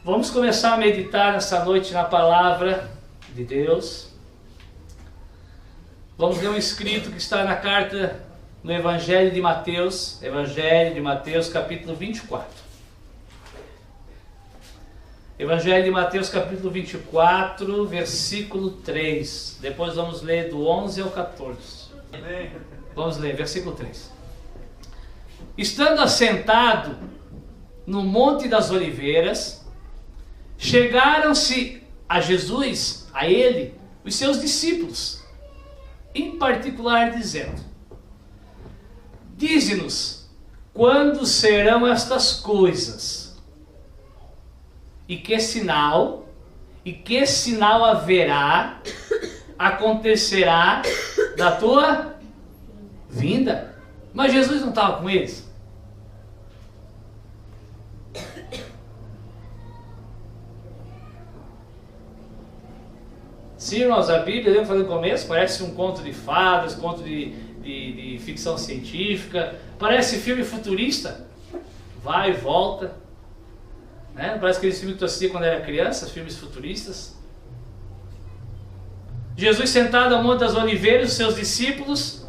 Vamos começar a meditar nessa noite na palavra de Deus. Vamos ler um escrito que está na carta no Evangelho de Mateus, capítulo 24. Evangelho de Mateus, capítulo 24, versículo 3. Depois vamos ler do 11 ao 14. Vamos ler, versículo 3. Estando assentado no Monte das Oliveiras, chegaram-se a Jesus, a ele, os seus discípulos, em particular dizendo: Dize-nos, quando serão estas coisas? E que sinal acontecerá da tua vinda? Mas Jesus não estava com eles. Sim, irmãos, a Bíblia, eu falei no começo, parece um conto de fadas, conto de ficção científica, parece filme futurista, vai e volta, né? Parece aqueles filmes que tu assistia quando era criança, filmes futuristas. Jesus sentado ao Monte das Oliveiras, os seus discípulos.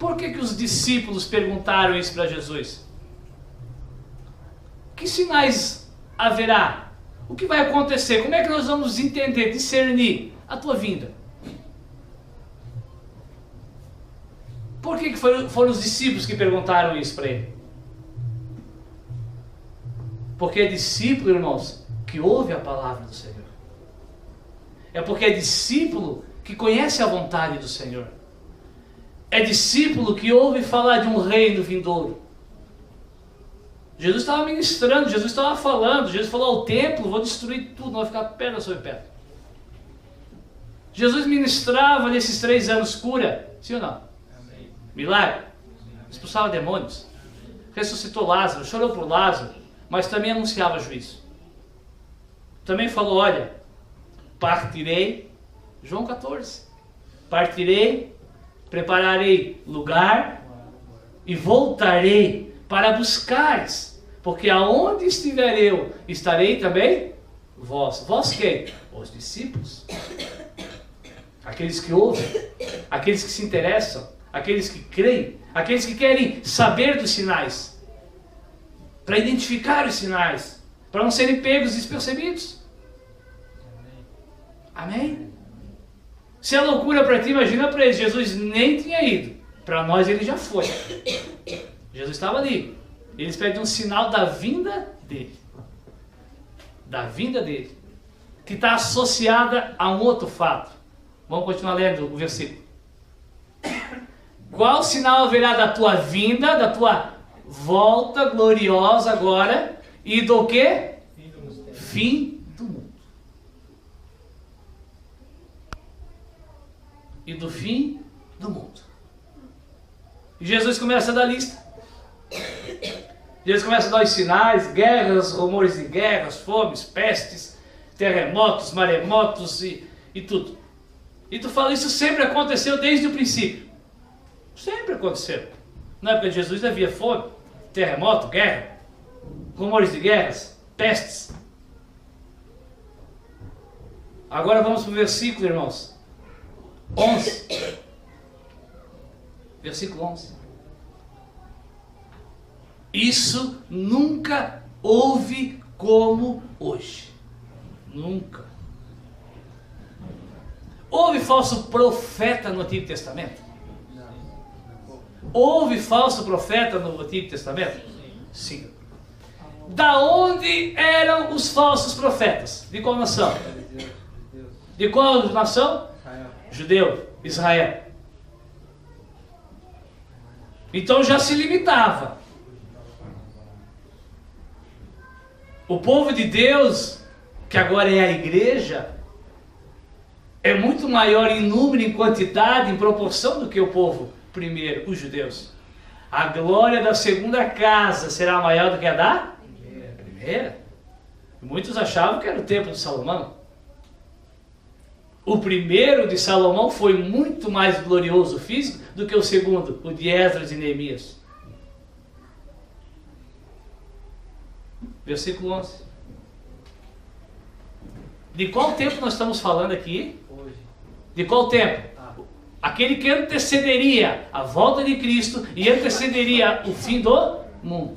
Por que os discípulos perguntaram isso para Jesus? Que sinais haverá? O que vai acontecer? Como é que nós vamos entender, discernir a tua vinda? Por que foram os discípulos que perguntaram isso para ele? Porque é discípulo, irmãos, que ouve a palavra do Senhor. É porque é discípulo que conhece a vontade do Senhor. É discípulo que ouve falar de um reino vindouro. Jesus estava ministrando, Jesus estava falando, Jesus falou ao templo: vou destruir tudo, não vai ficar pedra sobre pedra. Jesus ministrava nesses 3 anos cura, sim ou não? Amém. Milagre, expulsava demônios, ressuscitou Lázaro, chorou por Lázaro, mas também anunciava juízo. Também falou: olha, partirei, João 14, partirei, prepararei lugar e voltarei para buscares, porque aonde estiver eu, estarei também vós. Vós quem? Os discípulos. Aqueles que ouvem, aqueles que se interessam, aqueles que creem, aqueles que querem saber dos sinais, para identificar os sinais, para não serem pegos despercebidos. Amém? Se é loucura para ti, imagina para eles. Jesus nem tinha ido, para nós ele já foi. Jesus estava ali. Eles pedem um sinal da vinda dele. Da vinda dele. Que está associada a um outro fato. Vamos continuar lendo o versículo. Qual sinal haverá da tua vinda, da tua volta gloriosa agora, e do quê? Fim do mundo. E do fim do mundo. E Jesus começa a dar lista. Jesus começa a dar os sinais: guerras, rumores de guerras, fomes, pestes, terremotos, maremotos e tudo. E tu fala, isso sempre aconteceu desde o princípio. Sempre aconteceu. Na época de Jesus havia fome, terremoto, guerra, rumores de guerras, pestes. Agora vamos para o versículo, irmãos. 11. Versículo 11. Isso nunca houve como hoje. Nunca. Houve falso profeta no Antigo Testamento? Houve falso profeta no Antigo Testamento? Sim. Da onde eram os falsos profetas? De qual nação? De qual nação? Judeu, Israel. Então já se limitava. O povo de Deus, que agora é a igreja, é muito maior em número, em quantidade, em proporção do que o povo primeiro, os judeus. A glória da segunda casa será maior do que a da primeira. Muitos achavam que era o templo de Salomão. O primeiro de Salomão foi muito mais glorioso físico do que o segundo, o de Esdras e Neemias. Versículo 11. De qual tempo nós estamos falando aqui? Hoje. De qual tempo? Aquele que antecederia a volta de Cristo e antecederia o fim do mundo.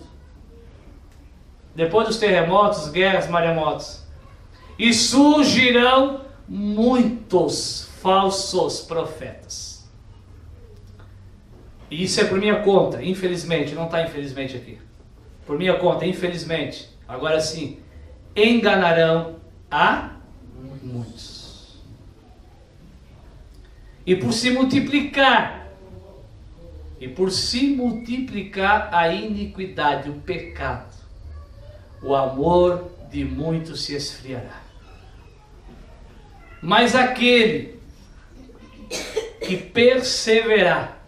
Depois dos terremotos, guerras, maremotos. E surgirão muitos falsos profetas. E isso é por minha conta, infelizmente, não está infelizmente aqui. Por minha conta, infelizmente. Agora sim, enganarão a muitos. E por se multiplicar a iniquidade, o pecado, o amor de muitos se esfriará. Mas aquele que perseverar,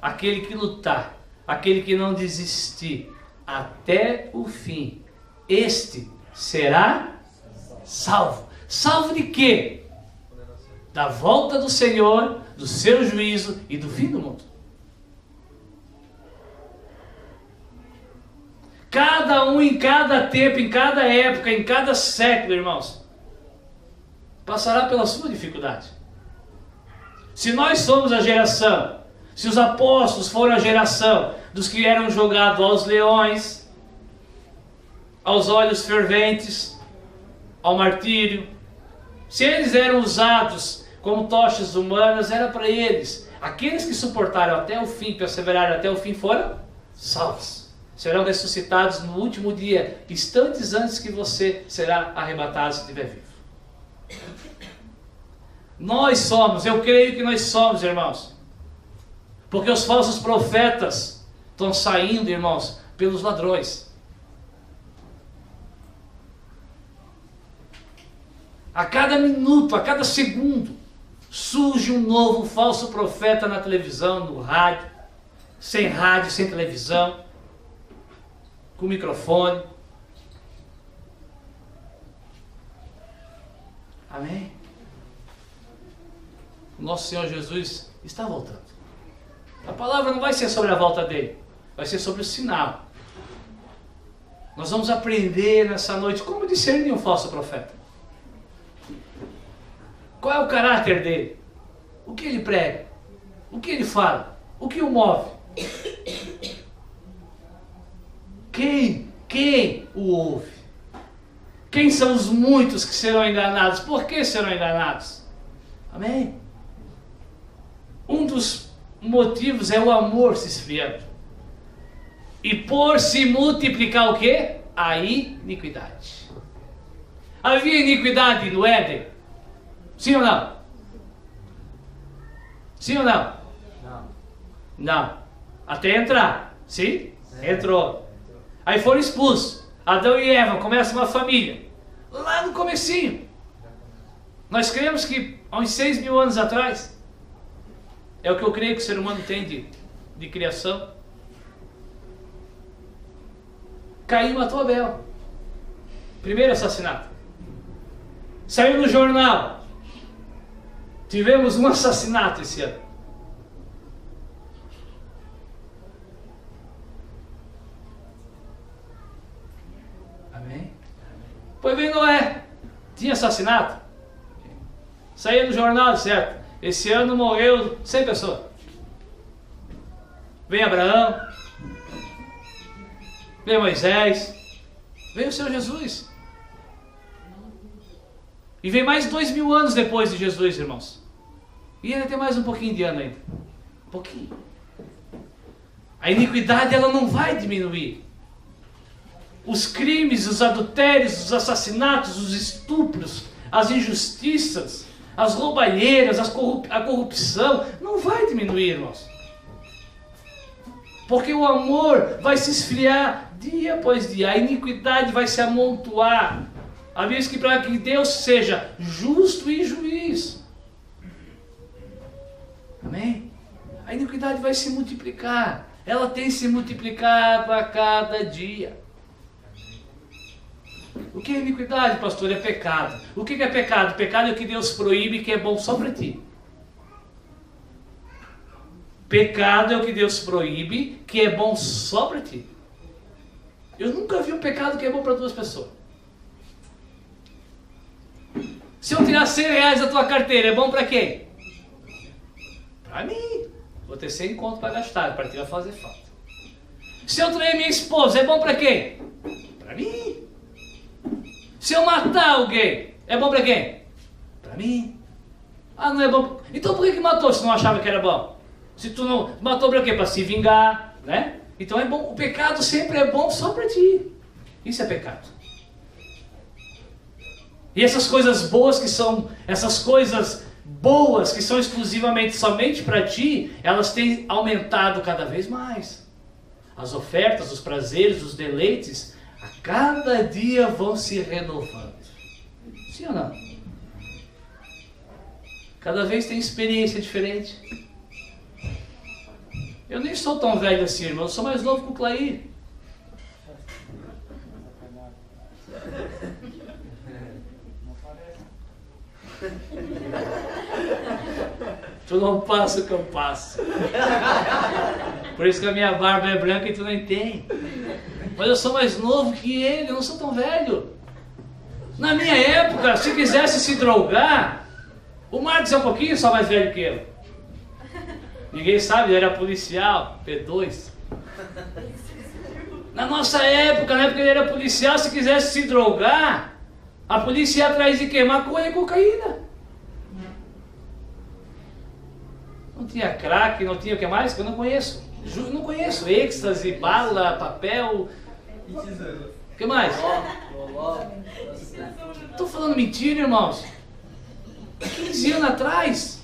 aquele que lutar, aquele que não desistir até o fim, este será salvo. Salvo de quê? Da volta do Senhor, do seu juízo e do fim do mundo. Cada um em cada tempo, em cada época, em cada século, irmãos, passará pela sua dificuldade. Se nós somos a geração, se os apóstolos foram a geração dos que eram jogados aos leões, aos olhos ferventes, ao martírio, se eles eram usados como tochas humanas, era para eles. Aqueles que suportaram até o fim, perseveraram até o fim, foram salvos. Serão ressuscitados no último dia, instantes antes que você será arrebatado se estiver vivo. Nós somos, eu creio que nós somos, irmãos. Porque os falsos profetas estão saindo, irmãos, pelos ladrões. A cada minuto, a cada segundo, surge um novo falso profeta na televisão, no rádio, sem televisão, com microfone. Amém? O nosso Senhor Jesus está voltando. A palavra não vai ser sobre a volta dele, vai ser sobre o sinal. Nós vamos aprender nessa noite como discernir um falso profeta. Qual é o caráter dele? O que ele prega? O que ele fala? O que o move? Quem o ouve? Quem são os muitos que serão enganados? Por que serão enganados? Amém? Um dos motivos é o amor se esfriando. E por se multiplicar o quê? A iniquidade. Havia iniquidade no Éden? Sim ou não? Sim ou não? Não. Não. Até entrar. Sim? Entrou. Aí foram expulsos. Adão e Eva, começa uma família. Lá no comecinho. Nós cremos que há uns 6.000 anos atrás, é o que eu creio que o ser humano tem de criação. Caim matou Abel. Primeiro assassinato. Saiu no jornal. Tivemos um assassinato esse ano. Amém? Pois vem Noé. Tinha assassinato? Saiu no jornal, certo? Esse ano morreu 100 pessoas. Vem Abraão. Vem Moisés. Vem o Senhor Jesus. E vem mais 2.000 anos depois de Jesus, irmãos. E ainda tem mais um pouquinho de ano ainda. Um pouquinho. A iniquidade ela não vai diminuir. Os crimes, os adultérios, os assassinatos, os estupros, as injustiças, as roubalheiras, a corrupção, não vai diminuir, irmãos. Porque o amor vai se esfriar dia após dia. A iniquidade vai se amontoar. A vez que para que Deus seja justo e juiz. Amém? A iniquidade vai se multiplicar. Ela tem se multiplicado a cada dia. O que é iniquidade, pastor? É pecado. O que é pecado? Pecado é o que Deus proíbe, que é bom só para ti. Pecado é o que Deus proíbe, que é bom só para ti. Eu nunca vi um pecado que é bom para duas pessoas. Se eu tirar 100 reais da tua carteira, é bom para quem? Para mim. Vou ter 100 conto para gastar, a partir vai fazer falta. Se eu trair minha esposa, é bom para quem? Para mim. Se eu matar alguém, é bom para quem? Para mim. Ah, não é bom. Então por que matou se não achava que era bom? Se tu não matou para quê? Para se vingar, né? Então é bom. O pecado sempre é bom só para ti. Isso é pecado. E essas coisas boas que são, essas coisas boas que são exclusivamente somente para ti, elas têm aumentado cada vez mais. As ofertas, os prazeres, os deleites, a cada dia vão se renovando. Sim ou não? Cada vez tem experiência diferente. Eu nem sou tão velho assim, irmão. Eu sou mais novo que o Clair. Tu não passa o que eu passo. Por isso que a minha barba é branca e tu nem tem. Mas eu sou mais novo que ele, eu não sou tão velho. Na minha época, se quisesse se drogar, o Marcos é um pouquinho só mais velho que eu. Ninguém sabe, ele era policial, P2. Na nossa época, na época ele era policial, se quisesse se drogar, a polícia ia atrás de quê? Maconha e cocaína. Não tinha crack, não tinha o que mais? Que eu não conheço. Não conheço. Êxtase, bala, papel. O que mais? Estou falando mentira, irmãos. 15 anos atrás.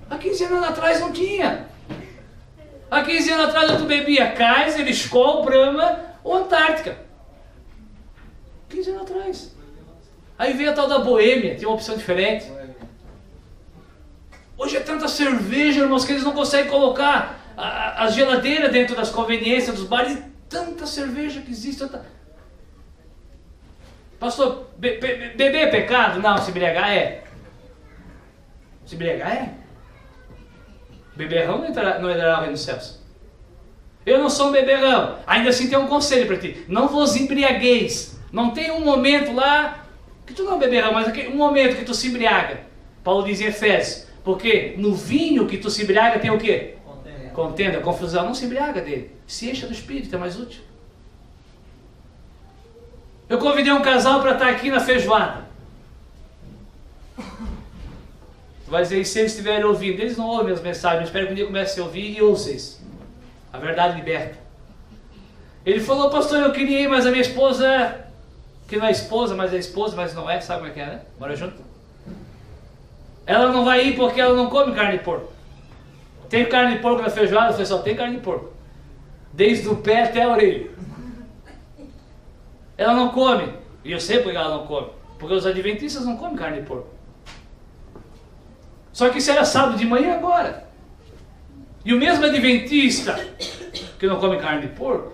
Há 15 anos atrás não tinha. Há 15 anos atrás tu bebia Kaiser, Skol, Brahma ou Antártica. 15 anos atrás. Aí veio a tal da Boêmia, tinha uma opção diferente. Hoje é tanta cerveja, irmãos, que eles não conseguem colocar a geladeira dentro das conveniências dos bares. Tanta cerveja que existe, tanta... Pastor, beber é pecado? Não, se embriagar é. Se embriagar é. Beberrão não entrará no reino dos céus. Eu não sou um beberrão. Ainda assim tem um conselho para ti. Não vos embriagueis. Não tem um momento lá que tu não é beberrão, mas um momento que tu se embriaga. Paulo diz em Efésios. Porque no vinho que tu se embriaga tem o quê? Contenda, confusão. Não se embriaga dele. Se encha do Espírito, é mais útil. Eu convidei um casal para estar aqui na feijoada. Tu vai dizer, e se eles estiverem ouvindo? Eles não ouvem as mensagens, mas espero que um dia comece a ouvir e ouçam isso. A verdade liberta. Ele falou, pastor, eu queria ir, mas a minha esposa, que não é esposa, mas é esposa, mas não é, sabe como é que é, né? Bora junto. Ela não vai ir porque ela não come carne de porco. Tem carne de porco na feijoada? Eu falei, só tem carne de porco. Desde o pé até a orelha. Ela não come. E eu sei porque ela não come. Porque os adventistas não comem carne de porco. Só que isso era sábado de manhã agora. E o mesmo adventista que não come carne de porco,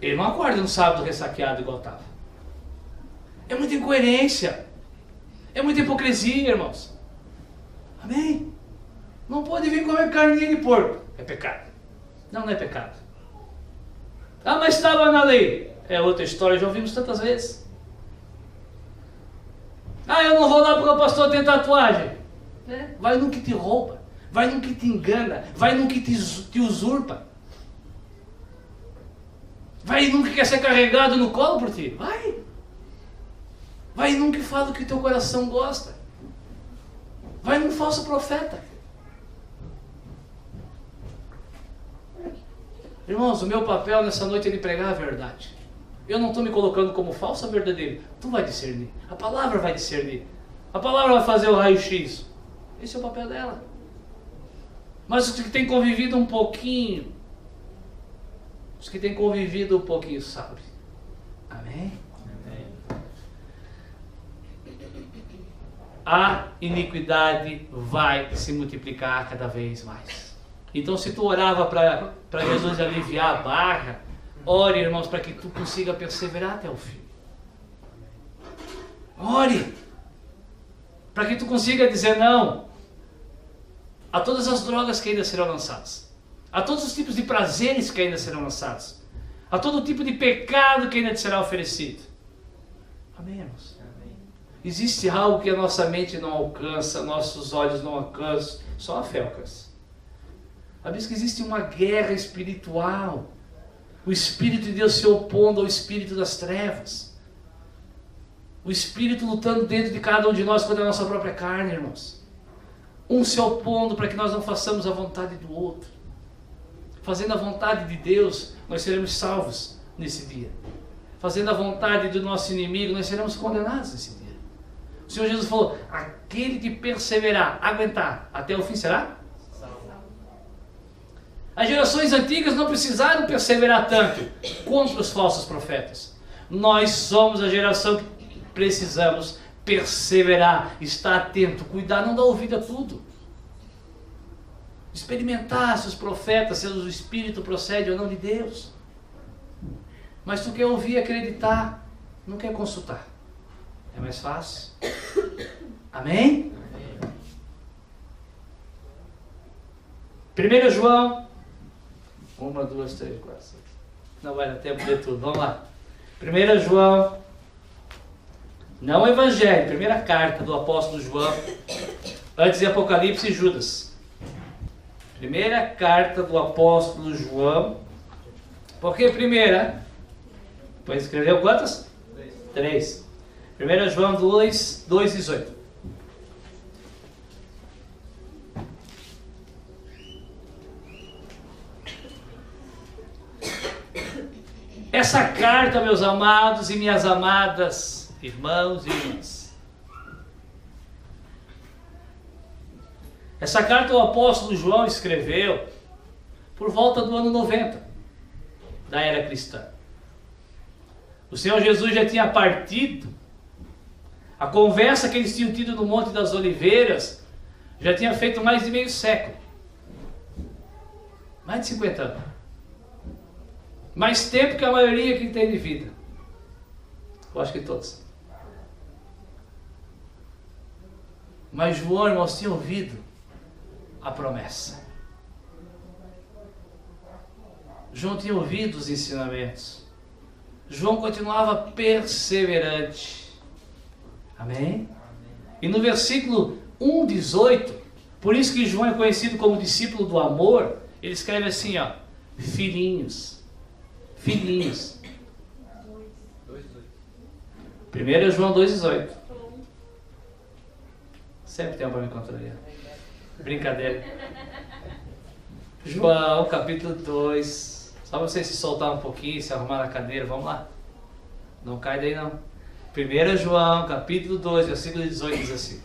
ele não acorda no sábado ressaqueado igual estava. É muita incoerência. É muita hipocrisia, irmãos. Amém? Não pode vir comer carninha de porco. É pecado. Não, não é pecado. Ah, mas estava na lei. É outra história, já ouvimos tantas vezes. Ah, eu não vou lá porque o pastor tem tatuagem. É, vai no que te rouba. Vai no que te engana. Vai no que te usurpa. Vai no que quer ser carregado no colo por ti. Vai. Vai num que fala o que teu coração gosta. Vai num falso profeta. Irmãos, o meu papel nessa noite é de pregar a verdade. Eu não estou me colocando como falso ou verdadeiro. Tu vai discernir. A palavra vai discernir. A palavra vai fazer o raio-x. Esse é o papel dela. Mas os que têm convivido um pouquinho, os que têm convivido um pouquinho sabem. Amém? A iniquidade vai se multiplicar cada vez mais. Então, se tu orava para Jesus aliviar a barra, ore, irmãos, para que tu consiga perseverar até o fim. Ore para que tu consiga dizer não a todas as drogas que ainda serão lançadas. a todos os tipos de prazeres que ainda serão lançados, a todo tipo de pecado que ainda te será oferecido. Amém, irmãos? Amém. Existe algo que a nossa mente não alcança, nossos olhos não alcançam, só a fé alcança. A Bíblia diz que existe uma guerra espiritual, o Espírito de Deus se opondo ao Espírito das trevas, o Espírito lutando dentro de cada um de nós contra a nossa própria carne, irmãos. Um se opondo para que nós não façamos a vontade do outro. Fazendo a vontade de Deus, nós seremos salvos nesse dia. Fazendo a vontade do nosso inimigo, nós seremos condenados nesse dia. O Senhor Jesus falou, aquele que perseverar, aguentar até o fim será? As gerações antigas não precisaram perseverar tanto contra os falsos profetas. Nós somos a geração que precisamos perseverar, estar atento, cuidar, não dar ouvido a tudo. Experimentar se os profetas, se o Espírito procede ou não de Deus. Mas tu quer ouvir e acreditar, não quer consultar. É mais fácil. Amém? 1 João 1, 2, 3, 4, 5. Não vai dar tempo de tudo. Vamos lá. 1 João, não o Evangelho, primeira carta do apóstolo João, antes de Apocalipse e Judas. Primeira carta do apóstolo João. Por que primeira? Pois escreveu quantas? 3. 1 João 2, 18. Essa carta, meus amados e minhas amadas, irmãos e irmãs. Essa carta o apóstolo João escreveu por volta do ano 90 da era cristã. O Senhor Jesus já tinha partido. A conversa que eles tinham tido no Monte das Oliveiras já tinha feito mais de meio século. Mais de 50 anos. Mais tempo que a maioria que tem de vida. Eu acho que todos. Mas João, irmãos, tinha ouvido a promessa. João tinha ouvido os ensinamentos. João continuava perseverante. Amém? E no versículo 1:18, por isso que João é conhecido como discípulo do amor, ele escreve assim, ó, filhinhos. Filhinhos. 1 João 2,18. Sempre tem um para me contrariar. Brincadeira. João capítulo 2. Só você se soltar um pouquinho, se arrumar na cadeira, vamos lá. Não cai daí não. 1 João capítulo 2, versículo 18 diz assim.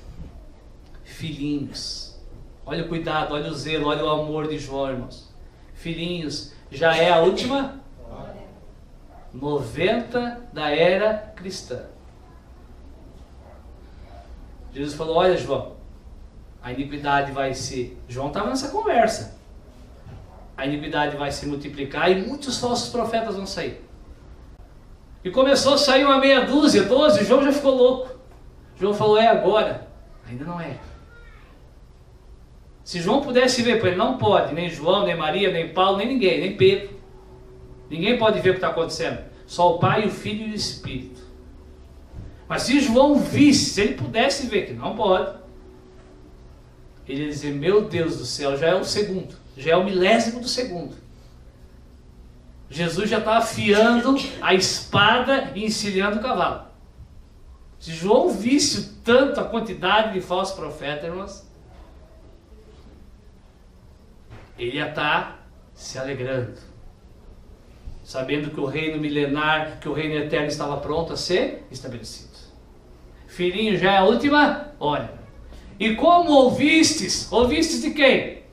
Filhinhos. Olha o cuidado, olha o zelo, olha o amor de João, irmãos. Filhinhos, já é a última 90 da era cristã. Jesus falou, olha João, a iniquidade vai se... João estava nessa conversa. A iniquidade vai se multiplicar e muitos falsos profetas vão sair. E começou a sair uma meia dúzia, 12, João já ficou louco. João falou, é agora. Ainda não é. Se João pudesse ver, ele não pode, nem João, nem Maria, nem Paulo, nem ninguém, nem Pedro. Ninguém pode ver o que está acontecendo. Só o Pai, o Filho e o Espírito. Mas se João visse, se ele pudesse ver, que não pode, ele ia dizer, meu Deus do céu, já é o segundo. Já é o milésimo do segundo. Jesus já está afiando a espada e encilhando o cavalo. Se João visse o tanto, a quantidade de falsos profetas, irmãos, ele ia estar se alegrando, sabendo que o reino milenar, que o reino eterno estava pronto a ser estabelecido. Filhinho, já é a última hora. E como ouvistes? Ouvistes de quem?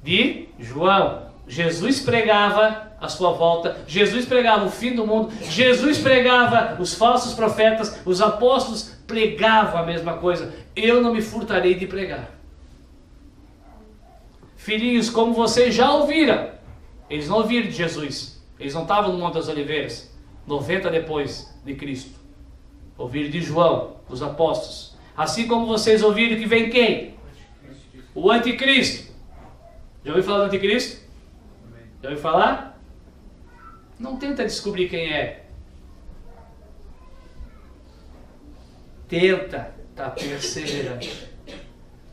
De João. Jesus pregava a sua volta, Jesus pregava o fim do mundo, Jesus pregava os falsos profetas, os apóstolos pregavam a mesma coisa. Eu não me furtarei de pregar. Filhinhos, como vocês já ouviram, eles não ouviram de Jesus, eles não estavam no Monte das Oliveiras, 90 depois de Cristo. Ouviram de João, os apóstolos. Assim como vocês ouviram que vem quem? O anticristo. Já ouviu falar do anticristo? Já ouviu falar? Não tenta descobrir quem é. Tenta estar perseverante.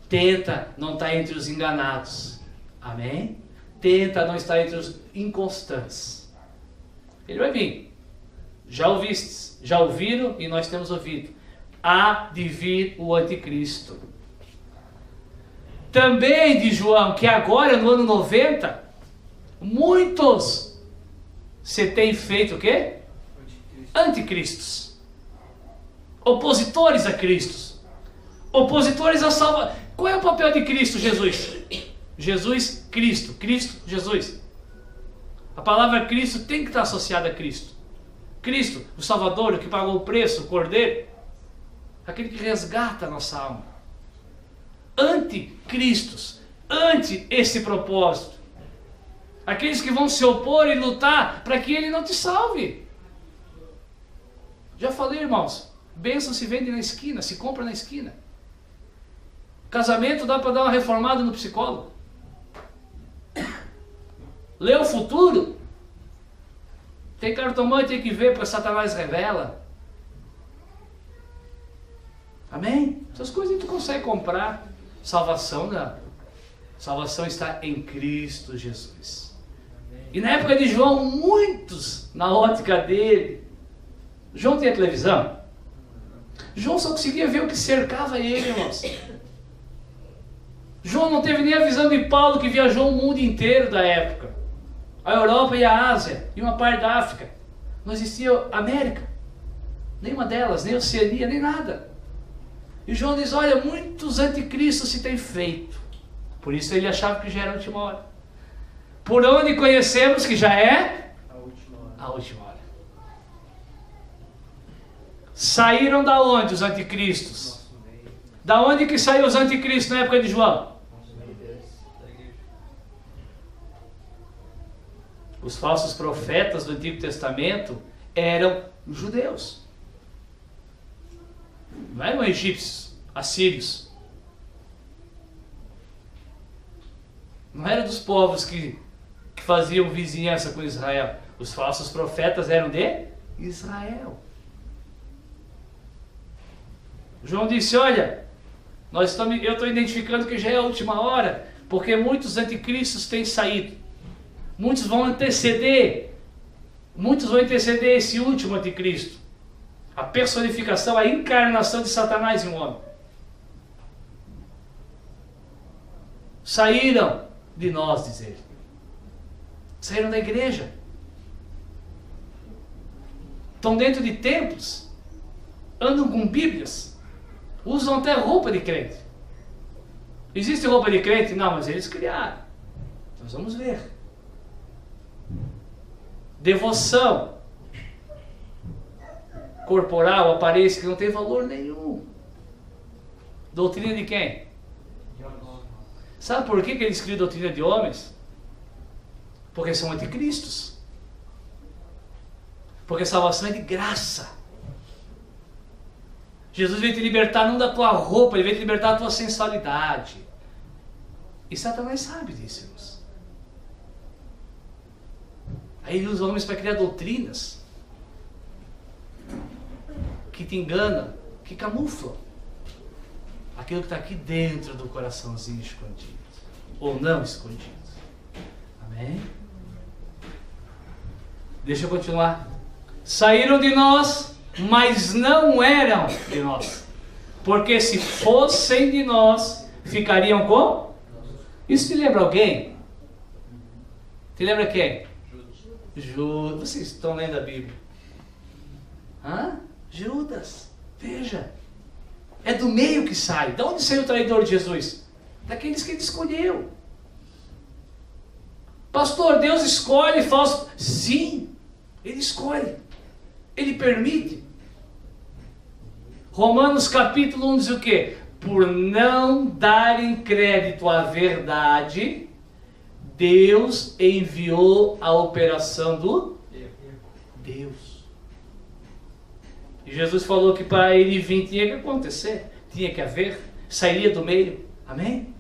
Tenta não estar entre os enganados. Amém? Tenta não estar entre os inconstantes. Ele vai vir. Já ouvistes, já ouviram e nós temos ouvido. Há de vir o anticristo. Também diz João que agora no ano 90, muitos se têm feito o quê? Anticristos. Opositores a Cristo. Opositores a salvação. Qual é o papel de Cristo, Jesus? Jesus, Cristo. Cristo, Jesus. A palavra Cristo tem que estar associada a Cristo. Cristo, o Salvador, o que pagou o preço, o Cordeiro. Aquele que resgata a nossa alma. Anticristos. Ante esse propósito. Aqueles que vão se opor e lutar para que Ele não te salve. Já falei, irmãos. Bênção se vende na esquina, se compra na esquina. Casamento dá para dar uma reformada no psicólogo. Ler o futuro. Tem cartomante, tem que ver, porque Satanás revela. Amém? Essas coisas tu consegue comprar. Salvação não. Salvação está em Cristo Jesus. E na época de João, muitos, na ótica dele. João tinha televisão? João só conseguia ver o que cercava ele, irmãos. João não teve nem a visão de Paulo, que viajou o mundo inteiro da época. A Europa e a Ásia, e uma parte da África. Não existia América. Nenhuma delas, nem Oceania, nem nada. E João diz, olha, muitos anticristos se têm feito. Por isso ele achava que já era a última hora. Por onde conhecemos que já é a última hora. Saíram da onde os anticristos? Da onde que saiu os anticristos na época de João? Os falsos profetas do Antigo Testamento eram judeus. Não eram egípcios, assírios. Não eram dos povos que faziam vizinhança com Israel. Os falsos profetas eram de Israel. João disse, olha, eu estou identificando que já é a última hora, porque muitos anticristos têm saído. Muitos vão anteceder esse último anticristo. A personificação, a encarnação de Satanás em um homem. Saíram de nós, diz ele. Saíram da igreja. Estão dentro de templos. Andam com bíblias. Usam até roupa de crente. Existe roupa de crente? Não, mas eles criaram. Nós vamos ver. Devoção corporal, aparência, que não tem valor nenhum. Doutrina de quem? Sabe por que eles criam doutrina de homens? Porque são anticristos. Porque salvação é de graça. Jesus veio te libertar não da tua roupa, Ele veio te libertar da tua sensualidade. E Satanás sabe disso, irmãos. Aí ele usa homens para criar doutrinas que te enganam, que camuflam aquilo que está aqui dentro do coraçãozinho escondido, ou não escondido. Amém? Deixa eu continuar. Saíram de nós, mas não eram de nós, porque se fossem de nós, ficariam com? Isso te lembra alguém? Te lembra quem? Judas. Vocês estão lendo a Bíblia? Judas. Veja. É do meio que sai. De onde saiu o traidor de Jesus? Daqueles que ele escolheu. Pastor, Deus escolhe falso. Sim, Ele escolhe. Ele permite. Romanos capítulo 1 diz o quê? Por não darem crédito à verdade, Deus enviou a operação do Deus. E Jesus falou que para Ele vir tinha que acontecer, tinha que haver, sairia do meio. Amém?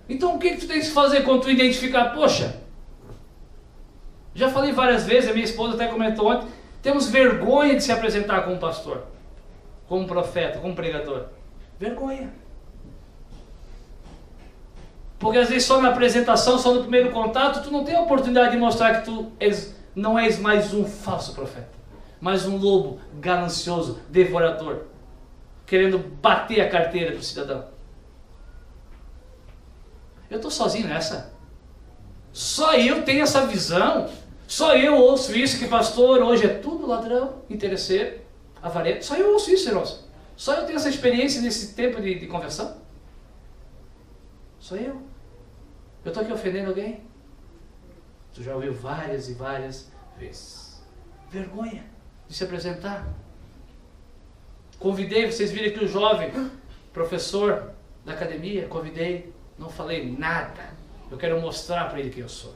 Então o que tu tens que fazer quando tu identificar? Poxa, já falei várias vezes, a minha esposa até comentou ontem, temos vergonha de se apresentar como pastor, como profeta, como pregador. Vergonha. Porque às vezes só na apresentação, só no primeiro contato, tu não tem a oportunidade de mostrar que tu não és mais um falso profeta, mas um lobo ganancioso, devorador, querendo bater a carteira do cidadão. Eu estou sozinho nessa. Só eu tenho essa visão. Só eu ouço isso, que pastor hoje é tudo ladrão, interesseiro, avarento. Só eu ouço isso, irmãos. Só eu tenho essa experiência nesse tempo de conversão. Só eu. Eu estou aqui ofendendo alguém? Tu já ouviu várias e várias vezes. Vergonha de se apresentar. Convidei, vocês viram aqui o jovem professor da academia, convidei, não falei nada. Eu quero mostrar para ele quem eu sou.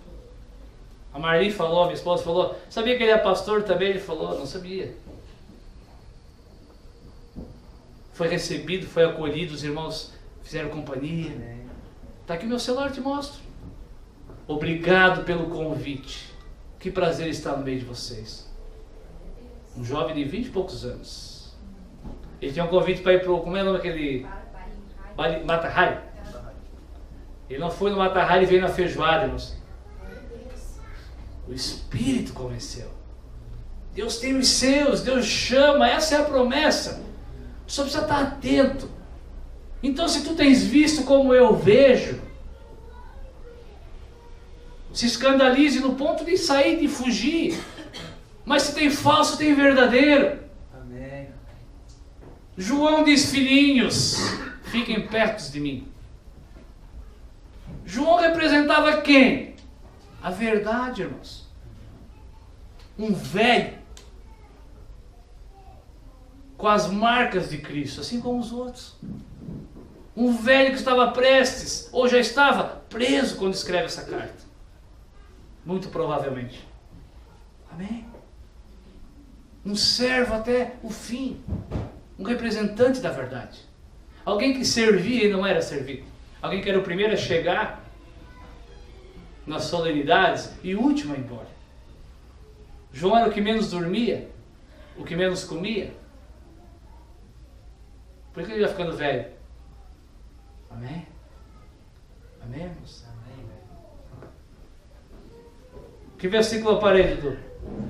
A Marli falou, minha esposa falou, sabia que ele é pastor também? Ele falou, não sabia. Foi recebido, foi acolhido, os irmãos fizeram companhia. Está aqui meu celular, te mostro. Obrigado pelo convite. Que prazer estar no meio de vocês. Um jovem de 20 e poucos anos. Ele tinha um convite para ir para o, como é o nome daquele? Mata Hari. Ele não foi no Mata Hari, ele veio na feijoada, irmãos. O Espírito convenceu. Deus tem os seus, Deus chama, essa é a promessa. Só precisa estar atento. Então, se tu tens visto como eu vejo, se escandalize no ponto de sair, de fugir. Mas se tem falso, tem verdadeiro. Amém. João diz, filhinhos, fiquem perto de mim. João representava quem? A verdade, irmãos. Um velho com as marcas de Cristo, assim como os outros. Um velho que estava prestes, ou já estava preso quando escreve essa carta. Muito provavelmente. Amém? Um servo até o fim. Um representante da verdade. Alguém que servia e não era servido. Alguém que era o primeiro a chegar nas solenidades e o último a ir embora. João era o que menos dormia, o que menos comia. Por que ele ia ficando velho? Amém? Amém, irmãos? Amém. Que versículo eu parei, Dudu?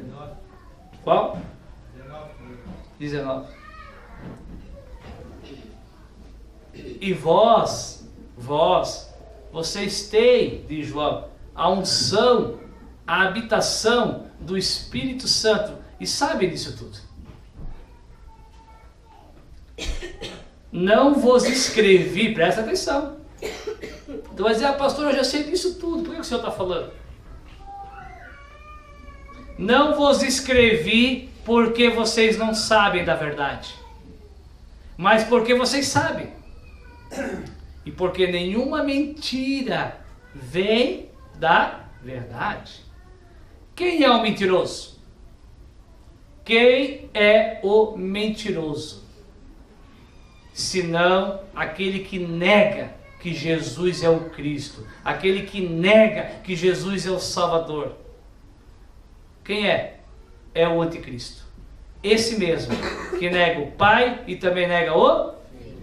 19. Qual? 19. 19. E vocês têm, diz João, a unção, a habitação do Espírito Santo. E sabem disso tudo. Não vos escrevi, presta atenção. Tu vai dizer, pastor, eu já sei disso tudo. Por que o senhor está falando? Não vos escrevi porque vocês não sabem da verdade, mas porque vocês sabem. E porque nenhuma mentira vem da verdade. Quem é o mentiroso? Quem é o mentiroso? Senão aquele que nega que Jesus é o Cristo, aquele que nega que Jesus é o Salvador. Quem é? É o anticristo. Esse mesmo, que nega o Pai e também nega o Filho.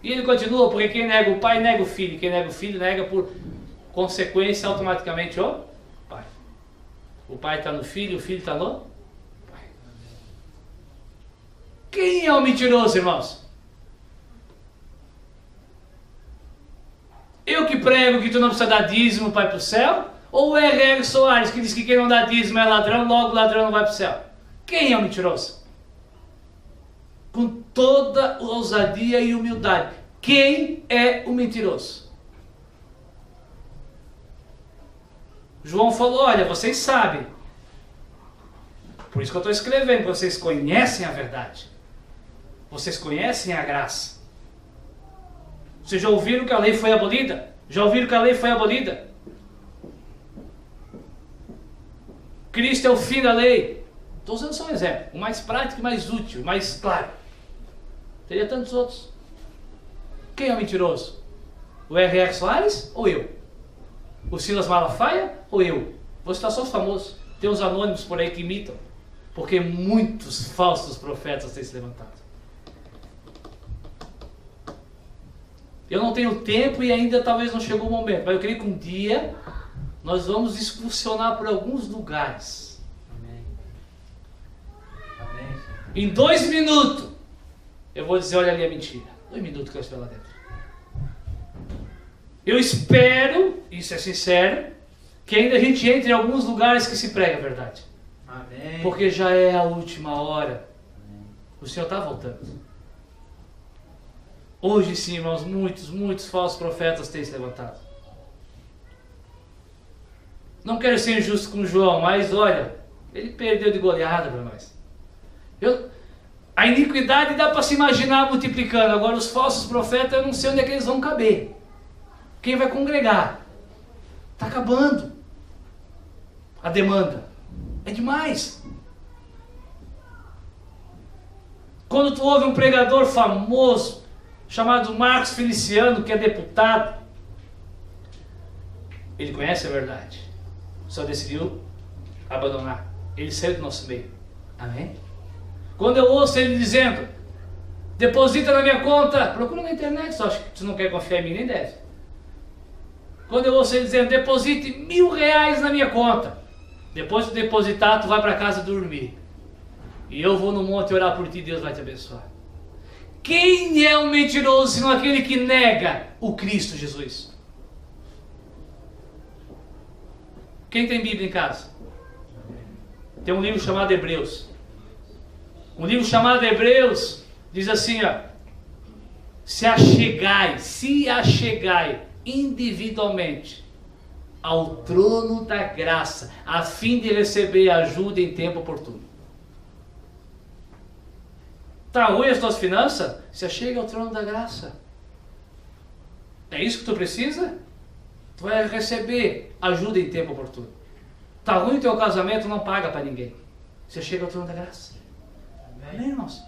E ele continua, porque quem nega o Pai nega o Filho, quem nega o Filho nega por consequência automaticamente o Pai. O Pai está no Filho, o Filho está no Pai. Quem é o mentiroso, irmãos? Eu que prego que tu não precisa dar dízimo para ir para o céu? Ou é R.R. Soares que diz que quem não dá dízimo é ladrão, logo o ladrão não vai para o céu? Quem é o mentiroso? Com toda ousadia e humildade. Quem é o mentiroso? João falou, olha, vocês sabem. Por isso que eu estou escrevendo, vocês conhecem a verdade. Vocês conhecem a graça. Vocês já ouviram que a lei foi abolida? Já ouviram que a lei foi abolida? Cristo é o fim da lei. Estou usando só um exemplo. O mais prático, o mais útil, o mais claro. Teria tantos outros. Quem é o mentiroso? O R.R. Soares ou eu? O Silas Malafaia ou eu? Vou citar só os famosos. Tem uns anônimos por aí que imitam. Porque muitos falsos profetas têm se levantado. Eu não tenho tempo e ainda talvez não chegou o momento. Mas eu creio que um dia nós vamos excursionar por alguns lugares. Amém. Amém. Em 2 minutos eu vou dizer, olha ali a mentira. 2 minutos que eu estou lá dentro. Eu espero, isso é sincero, que ainda a gente entre em alguns lugares que se prega a verdade. Amém. Porque já é a última hora. O Senhor está voltando. Hoje sim, irmãos, muitos falsos profetas têm se levantado. Não quero ser injusto com João, mas olha, ele perdeu de goleada para nós. A iniquidade dá para se imaginar multiplicando. Agora os falsos profetas, eu não sei onde é que eles vão caber. Quem vai congregar? Está acabando a demanda. É demais. Quando tu ouve um pregador famoso, chamado Marcos Feliciano, que é deputado, ele conhece a verdade, só decidiu abandonar. Ele saiu do nosso meio. Amém? Quando eu ouço ele dizendo, deposita na minha conta, procura na internet, só acho que tu não quer confiar em mim, nem deve. Quando eu ouço ele dizendo, deposite R$1.000 na minha conta, depois de depositar, tu vai para casa dormir. E eu vou no monte orar por ti, Deus vai te abençoar. Quem é o mentiroso, senão aquele que nega o Cristo Jesus? Quem tem Bíblia em casa? Tem um livro chamado Hebreus. Um livro chamado Hebreus diz assim, ó, se achegai individualmente ao trono da graça, a fim de receber ajuda em tempo oportuno. Está ruim as tuas finanças? Se achega ao trono da graça. É isso que tu precisa? Tu vai receber ajuda em tempo oportuno. Está ruim o teu casamento? Não paga para ninguém. Se achega ao trono da graça. Amém, irmãos?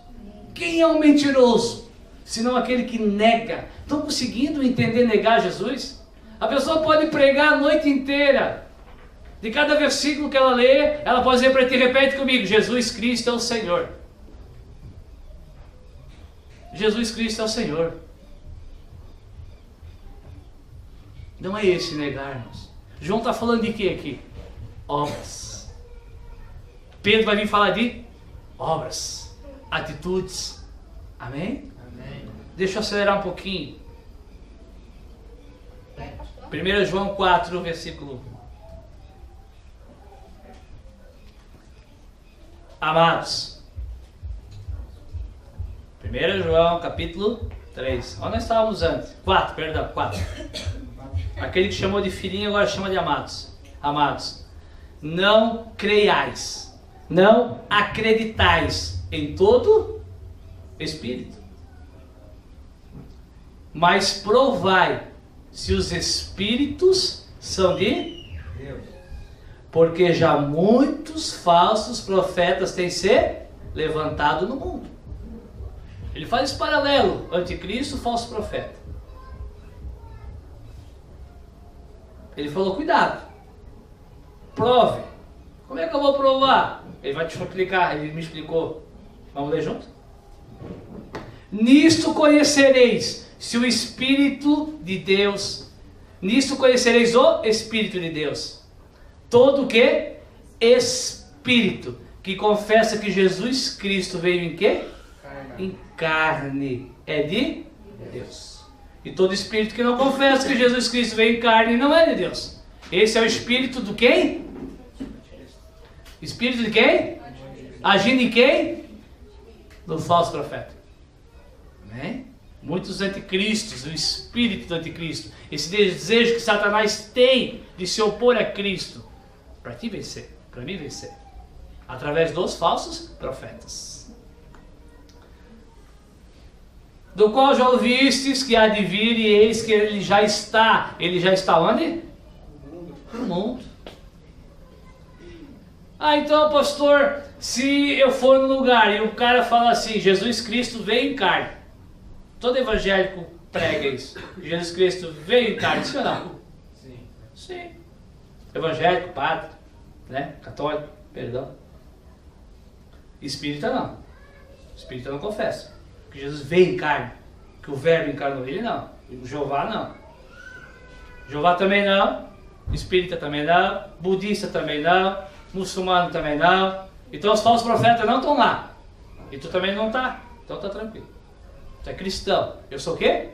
Quem é o mentiroso? Senão aquele que nega. Estão conseguindo entender negar Jesus? A pessoa pode pregar a noite inteira. De cada versículo que ela lê, ela pode dizer para ti, repete comigo, Jesus Cristo é o Senhor. Jesus Cristo é o Senhor. Não é esse negar-nos. João está falando de quê aqui? Obras. Pedro vai vir falar de obras, atitudes. Amém? Amém. Deixa eu acelerar um pouquinho. 1 João 4, versículo 1. Amados. 1 João, capítulo 3. Onde nós estávamos antes? 4. Aquele que chamou de filhinho agora chama de amados. Amados, não creiais, não acreditais em todo espírito, mas provai se os espíritos são de Deus. Porque já muitos falsos profetas têm se levantado no mundo. Ele faz esse paralelo, anticristo, falso profeta. Ele falou, cuidado, prove. Como é que eu vou provar? Ele vai te explicar, ele me explicou. Vamos ler junto? Nisto conhecereis se o Espírito de Deus, nisto conhecereis o Espírito de Deus. Todo o que? Espírito, que confessa que Jesus Cristo veio em quê? Em carne, é de Deus. E todo espírito que não confessa que Jesus Cristo veio em carne não é de Deus. Esse é o espírito do quem? Espírito de quem? Agindo em quem? Do falso profeta. Amém? Muitos anticristos, o espírito do anticristo, esse desejo que Satanás tem de se opor a Cristo, para ti vencer, para mim vencer, através dos falsos profetas. Do qual já ouvistes que há de vir, e eis que ele já está onde? No mundo. Ah, então pastor, se eu for no lugar e o cara fala assim, Jesus Cristo veio em carne, todo evangélico prega isso. Jesus Cristo veio em carne, sim ou não? Sim. Sim. Evangélico, padre, né? Católico, perdão. Espírita não. Espírita não confessa que Jesus veio em carne, que o verbo encarnou. Ele não. O Jeová não. Jeová também não. Espírita também não. Budista também não. Muçulmano também não. Então os falsos profetas não estão lá. E tu também não está. Então tá tranquilo. Tu é cristão. Eu sou o quê?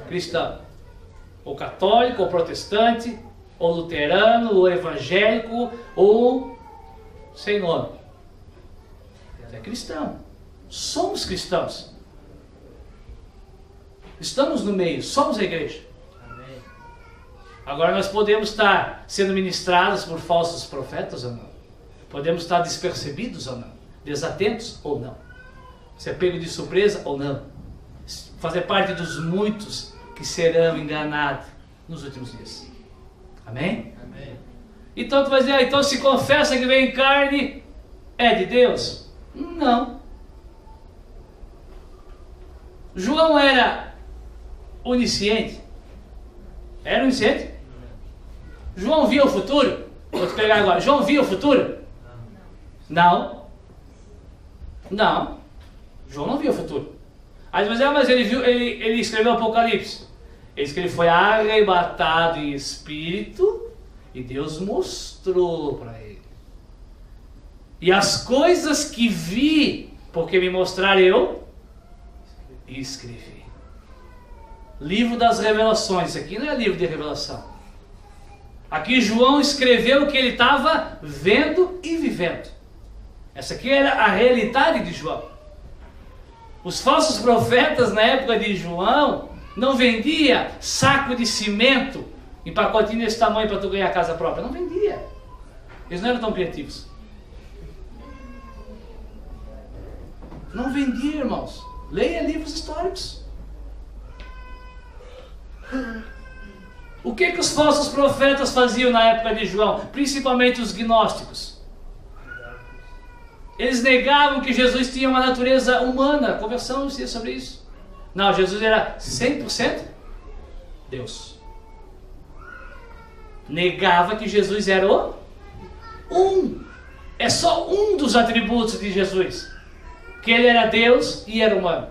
Cristão. Ou católico, ou protestante, ou luterano, ou evangélico, ou sem nome. Tu é cristão. Somos cristãos. Estamos no meio, somos a igreja. Amém. Agora nós podemos estar sendo ministrados por falsos profetas ou não. Podemos estar despercebidos ou não. Desatentos ou não. Ser pego de surpresa ou não. Fazer parte dos muitos que serão enganados nos últimos dias. Amém? Amém. Então tu vai dizer, então se confessa que vem em carne, é de Deus? Não. João era onisciente? Era onisciente? João via o futuro? Vou te pegar agora. João via o futuro? Não. Não. João não via o futuro. Aí você vai dizer, mas ele viu, ele escreveu o Apocalipse. Ele disse que ele foi arrebatado em espírito e Deus mostrou para ele. E as coisas que vi, porque me mostraram eu escrevi. Livro das revelações. Isso aqui não é livro de revelação. Aqui João escreveu o que ele estava vendo e vivendo. Essa aqui era a realidade de João. Os falsos profetas na época de João não vendia saco de cimento em pacotinho desse tamanho para tu ganhar casa própria. Não vendia. Eles não eram tão criativos. Não vendia, irmãos. Leia livros históricos. O que os falsos profetas faziam na época de João? Principalmente os gnósticos. Eles negavam que Jesus tinha uma natureza humana. Conversamos sobre isso. Não, Jesus era 100% Deus. Negava que Jesus era o um. É só um dos atributos de Jesus. Que ele era Deus e era humano.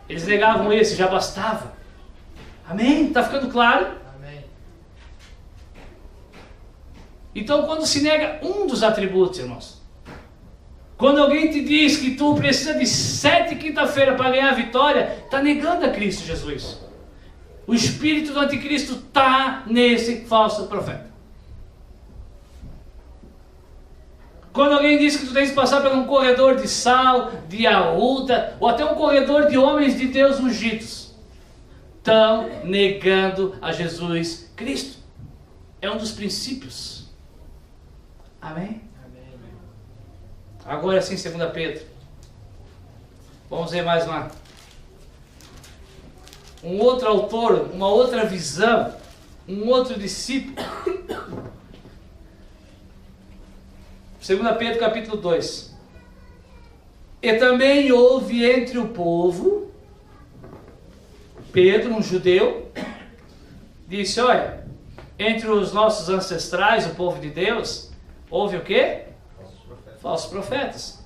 Eles negavam esse, já bastava. Amém? Está ficando claro? Amém. Então quando se nega um dos atributos, irmãos. Quando alguém te diz que tu precisa de 7 quinta-feira para ganhar a vitória, está negando a Cristo Jesus. O espírito do anticristo está nesse falso profeta. Quando alguém diz que tu tens que passar por um corredor de sal, de arruda, ou até um corredor de homens de Deus ungidos, estão negando a Jesus Cristo. É um dos princípios. Amém? Agora sim, 2 Pedro. Vamos ver mais um outro autor, uma outra visão, um outro discípulo. 2 Pedro capítulo 2. E também houve entre o povo, Pedro, um judeu, disse, olha, entre os nossos ancestrais, o povo de Deus, houve o quê? Falsos profetas.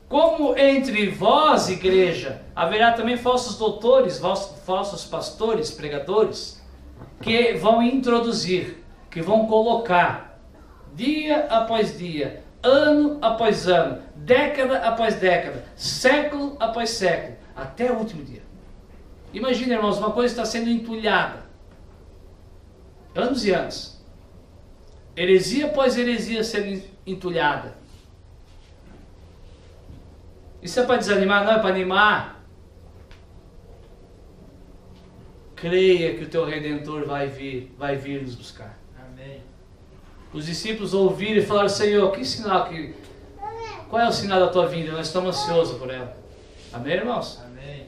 Como entre vós, igreja, haverá também falsos doutores, falsos pastores, pregadores, que vão introduzir, que vão colocar, dia após dia, ano após ano, década após década, século após século, até o último dia. Imagina, irmãos, uma coisa está sendo entulhada, anos e anos, heresia após heresia sendo entulhada. Isso é para desanimar? Não, é para animar. Creia que o teu Redentor vai vir nos buscar. Amém. Os discípulos ouviram e falaram, Senhor, que sinal que... Qual é o sinal da tua vinda? Nós estamos ansiosos por ela. Amém, irmãos? Amém.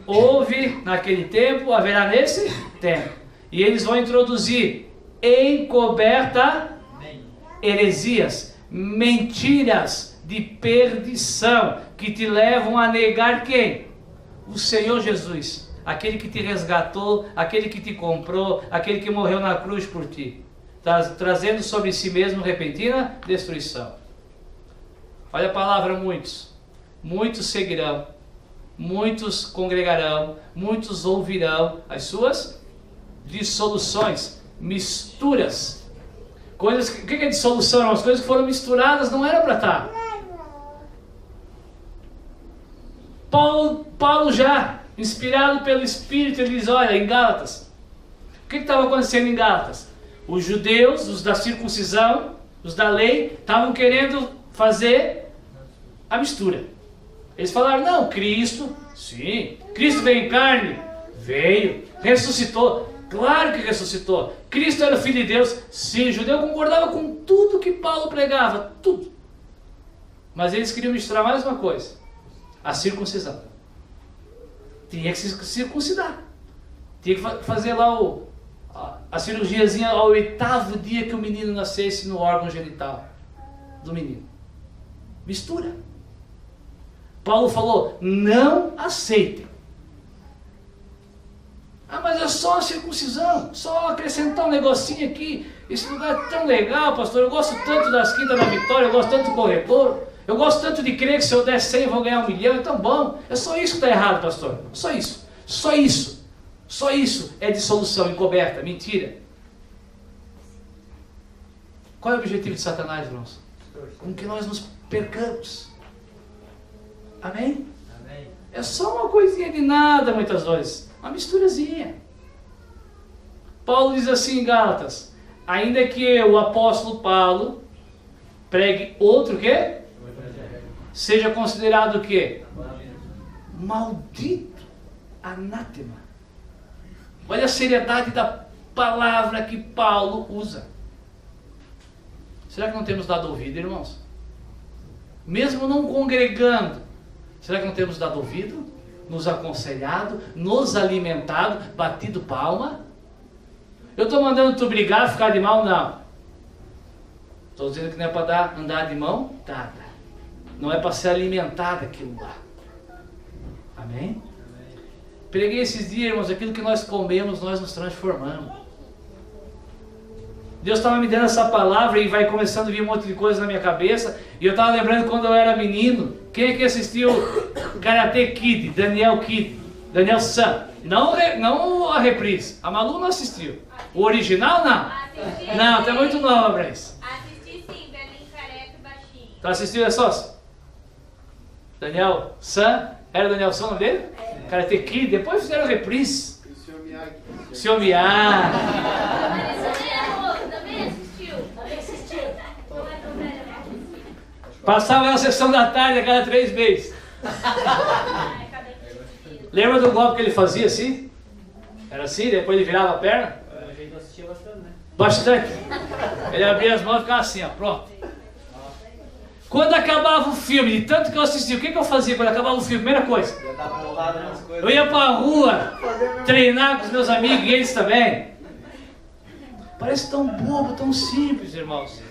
Houve naquele tempo, haverá nesse tempo. E eles vão introduzir encoberta heresias, mentiras de perdição, que te levam a negar quem? O Senhor Jesus, aquele que te resgatou, aquele que te comprou, aquele que morreu na cruz por ti, trazendo sobre si mesmo repentina destruição. Olha a palavra muitos. Muitos seguirão, muitos congregarão, muitos ouvirão as suas dissoluções, misturas. Coisas, o que é dissolução? Eram as coisas que foram misturadas, não era para estar. Paulo já, inspirado pelo Espírito, ele diz, olha, em Gálatas, o que estava acontecendo em Gálatas? Os judeus, os da circuncisão, os da lei, estavam querendo fazer a mistura. Eles falaram, não, Cristo, sim, Cristo veio em carne, veio, ressuscitou, claro que ressuscitou. Cristo era o Filho de Deus, sim, o judeu concordava com tudo que Paulo pregava, tudo. Mas eles queriam misturar mais uma coisa, a circuncisão. Tinha que se circuncidar, tinha que fazer lá a cirurgiazinha ao 8º dia que o menino nascesse no órgão genital do menino. Mistura. Paulo falou, não aceitem. Ah, mas é só a circuncisão, só acrescentar um negocinho aqui. Esse lugar é tão legal, pastor. Eu gosto tanto das quintas da vitória, eu gosto tanto do corredor. Eu gosto tanto de crer que se eu der 100 eu vou ganhar 1 milhão. É tão bom. É só isso que está errado, pastor. Só isso. Só isso. Só isso é dissolução encoberta, mentira. Qual é o objetivo de Satanás, irmãos? Com que nós nos percamos. Amém? Amém. É só uma coisinha de nada, muitas vezes. Uma misturazinha. Paulo diz assim em Gálatas, ainda que eu, o apóstolo Paulo, pregue outro quê? Seja considerado o quê? Maldito, anátema. Olha a seriedade da palavra que Paulo usa. Será que não temos dado ouvido, irmãos? Mesmo não congregando, será que não temos dado ouvido? Nos aconselhado, nos alimentado, batido palma? Eu estou mandando tu brigar, ficar de mal? Não. Estou dizendo que não é para andar de mão dada. Não é para ser alimentado aquilo lá. Amém? Preguei esses dias, irmãos, aquilo que nós comemos, nós nos transformamos. Deus estava me dando essa palavra e vai começando a vir um monte de coisa na minha cabeça. E eu estava lembrando quando eu era menino. Quem é que assistiu Karate Kid, Daniel San? Não a reprise. A Malu não assistiu. O original não? Assisti. Não, tá muito nova pra isso. Assisti sim, velhinho, careca e baixinho. Tu assistiu, é sócio? Daniel San? Era Daniel San o nome dele? Karate Kid. Depois fizeram a reprise. O Sr. Miyagi. Também assistiu. Não é tão velha, não. Passava na sessão da tarde a cada 3 meses. Lembra do golpe que ele fazia assim? Era assim, depois ele virava a perna? A gente assistia bastante, né? Bastante. Ele abria as mãos e ficava assim, ó, pronto. Quando acabava o filme, de tanto que eu assistia, o que eu fazia quando acabava o filme? Primeira coisa, Ia dar porrada nas coisas. eu ia pra rua, treinar com os meus amigos e eles também. Parece tão bobo, tão simples, irmãos.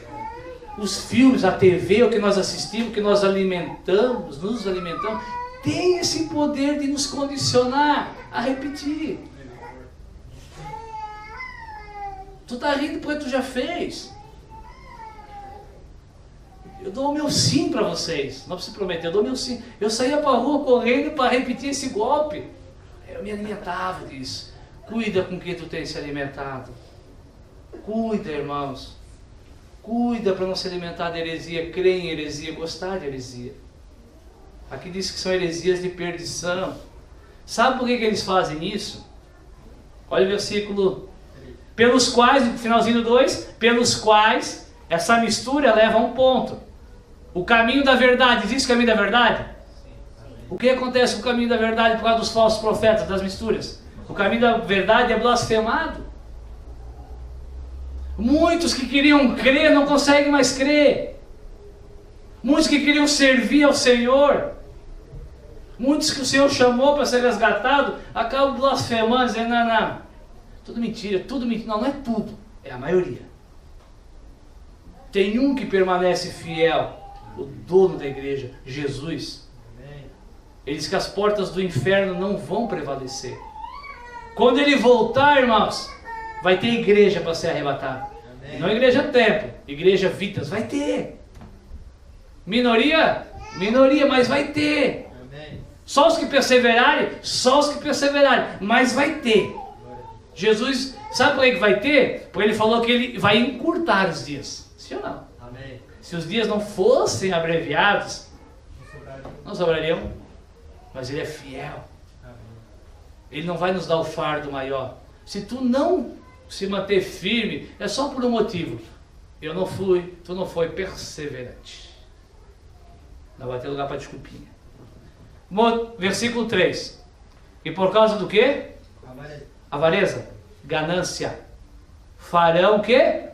Os filmes, a TV, o que nós assistimos, o que nós alimentamos, nos alimentamos, tem esse poder de nos condicionar a repetir. Tu tá rindo porque tu já fez. Eu dou o meu sim para vocês. Não precisa prometer, eu dou o meu sim. Eu saía para a rua correndo para repetir esse golpe. Eu me alimentava disso. Cuida com que tu tem se alimentado. Cuida, irmãos. Cuida para não se alimentar de heresia. Crer em heresia, gostar de heresia. Aqui diz que são heresias de perdição. Sabe por que eles fazem isso? Olha o versículo. Pelos quais, no finalzinho do 2, pelos quais essa mistura leva a um ponto. O caminho da verdade, existe o caminho da verdade? O que acontece com o caminho da verdade por causa dos falsos profetas, das misturas? O caminho da verdade é blasfemado. Muitos que queriam crer não conseguem mais crer. Muitos que queriam servir ao Senhor, muitos que o Senhor chamou para ser resgatado, acabam blasfemando, dizendo, não, tudo mentira, não, não é tudo, é a maioria. Tem um que permanece fiel, o dono da igreja, Jesus. Ele diz que as portas do inferno não vão prevalecer. Quando ele voltar, irmãos, vai ter igreja para ser arrebatada. E não igreja templo, igreja vidas, vai ter. Minoria, mas vai ter. Só os que perseverarem, mas vai ter. Jesus, sabe por que vai ter? Porque ele falou que ele vai encurtar os dias. Sim ou não? Amém. Se os dias não fossem abreviados, não sobrariam. Mas ele é fiel. Ele não vai nos dar o fardo maior. Se tu não se manter firme, é só por um motivo. Eu não fui, tu não foi perseverante. Não vai ter lugar para desculpinha. Versículo 3. E por causa do quê? Avareza. Ganância. Farão o quê?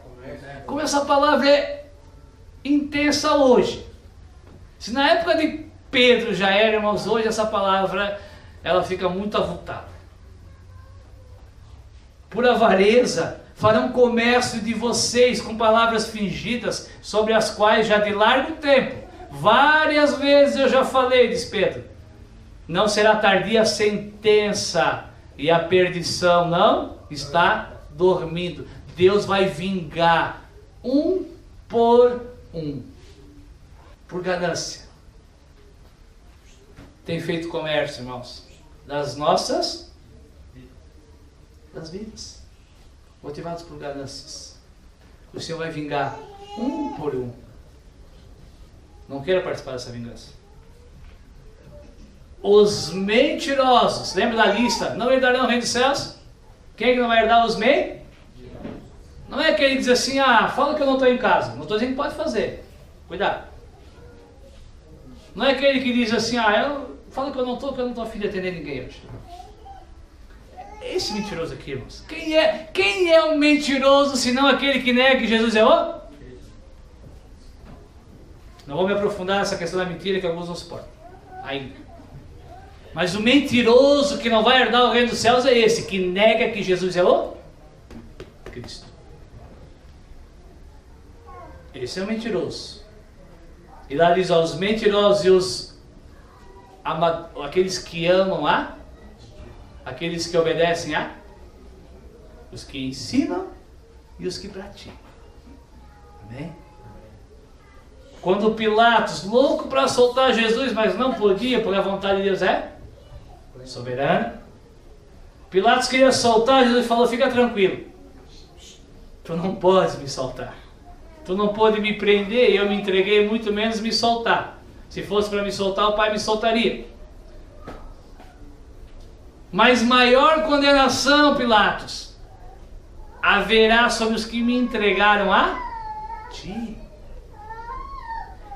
Como essa palavra é intensa hoje. Se na época de Pedro já era, irmãos, hoje essa palavra ela fica muito avultada. Por avareza, farão comércio de vocês com palavras fingidas, sobre as quais já de largo tempo, várias vezes eu já falei, diz Pedro. Não será tardia a sentença, e a perdição não está dormindo. Deus vai vingar um por um, por ganância. Tem feito comércio, irmãos, das nossas vidas, motivados por ganâncias. O Senhor vai vingar um por um. Não queira participar dessa vingança. Os mentirosos, lembra da lista? Não herdarão o reino dos céus? Quem é que não vai herdar? Os mentirosos? Não é aquele que diz assim, fala que eu não estou em casa. Não estou dizendo que pode fazer. Cuidado. Não é aquele que diz assim, eu falo que eu não estou a fim de atender ninguém hoje. Esse mentiroso aqui, irmãos. Quem é um mentiroso, senão aquele que nega que Jesus é o? Não vou me aprofundar nessa questão da mentira, que alguns não suportam ainda. Mas o mentiroso que não vai herdar o reino dos céus é esse, que nega que Jesus é o Cristo. Esse é o mentiroso. E lá diz, os mentirosos e aqueles que amam aqueles que obedecem os que ensinam e os que praticam. Amém? Quando Pilatos, louco para soltar Jesus, mas não podia, porque a vontade de Deus é soberana. Pilatos queria soltar, Jesus falou, fica tranquilo. Tu não podes me soltar. Tu não pode me prender, eu me entreguei, muito menos me soltar. Se fosse para me soltar, o Pai me soltaria. Mas maior condenação, Pilatos, haverá sobre os que me entregaram a ti.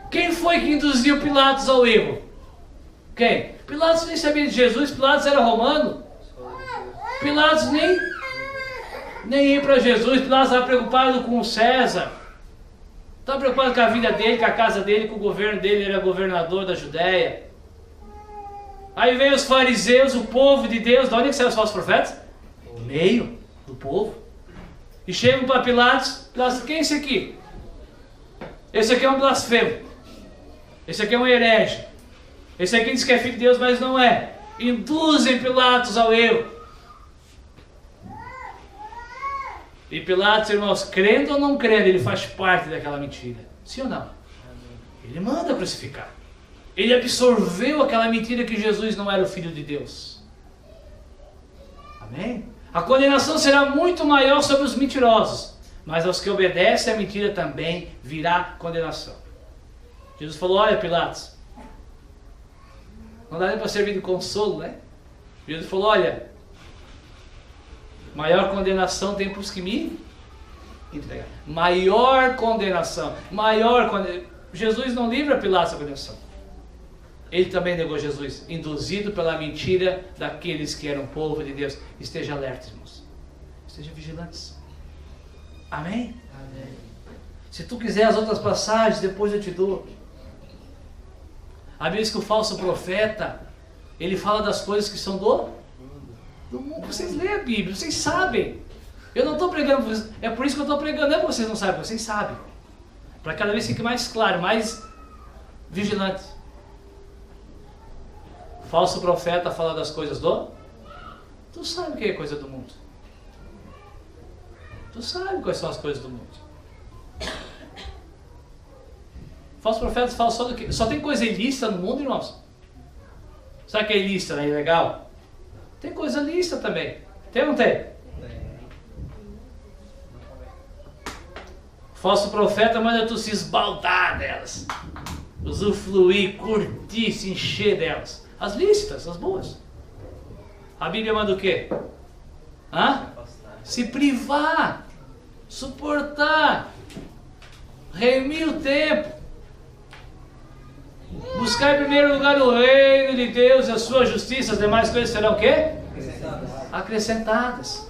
Quem foi que induziu Pilatos ao erro? Quem? Pilatos nem sabia de Jesus, Pilatos era romano. Pilatos nem ia para Jesus, Pilatos estava preocupado com César. Estava preocupado com a vida dele, com a casa dele, com o governo dele, ele era governador da Judéia. Aí vem os fariseus, o povo de Deus, de onde é que saem os falsos profetas? Do meio do povo. E chegam para Pilatos, quem é esse aqui? Esse aqui é um blasfemo. Esse aqui é um herege. Esse aqui diz que é filho de Deus, mas não é. Induzem Pilatos ao erro. E Pilatos, irmãos, crendo ou não crendo, ele faz parte daquela mentira. Sim ou não? Ele manda crucificar. Ele absorveu aquela mentira que Jesus não era o Filho de Deus. Amém? A condenação será muito maior sobre os mentirosos, mas aos que obedecem à mentira também virá condenação. Jesus falou, olha Pilatos, não dá nem para servir de consolo, né? Jesus falou, olha, maior condenação tem para os que me entregaram. Maior condenação. Jesus não livra Pilatos da condenação. Ele também negou Jesus, induzido pela mentira daqueles que eram povo de Deus. Esteja alerta, irmãos. Esteja vigilantes. Amém? Amém. Se tu quiser as outras passagens, depois eu te dou. A Bíblia diz que o falso profeta, ele fala das coisas que são do mundo. Vocês lêem a Bíblia, vocês sabem. Eu não estou pregando, é por isso que eu estou pregando, não é porque vocês não sabem, vocês sabem. Para cada vez fique mais claro, mais vigilante. Falso profeta fala das coisas do Tu sabe o que é coisa do mundo. Tu sabe quais são as coisas do mundo. Falsos profetas falam só do que? Só tem coisa ilícita no mundo, irmãos? Sabe o que é ilícita, né? Ilegal? Tem coisa lícita também. Tem ou não tem? O falso profeta manda tu se esbaldar delas. Usufruir, curtir, se encher delas. As lícitas, as boas. A Bíblia manda o quê? Hã? Se privar, suportar, remir o tempo, buscar em primeiro lugar o reino de Deus e a sua justiça, as demais coisas serão o quê? Acrescentadas.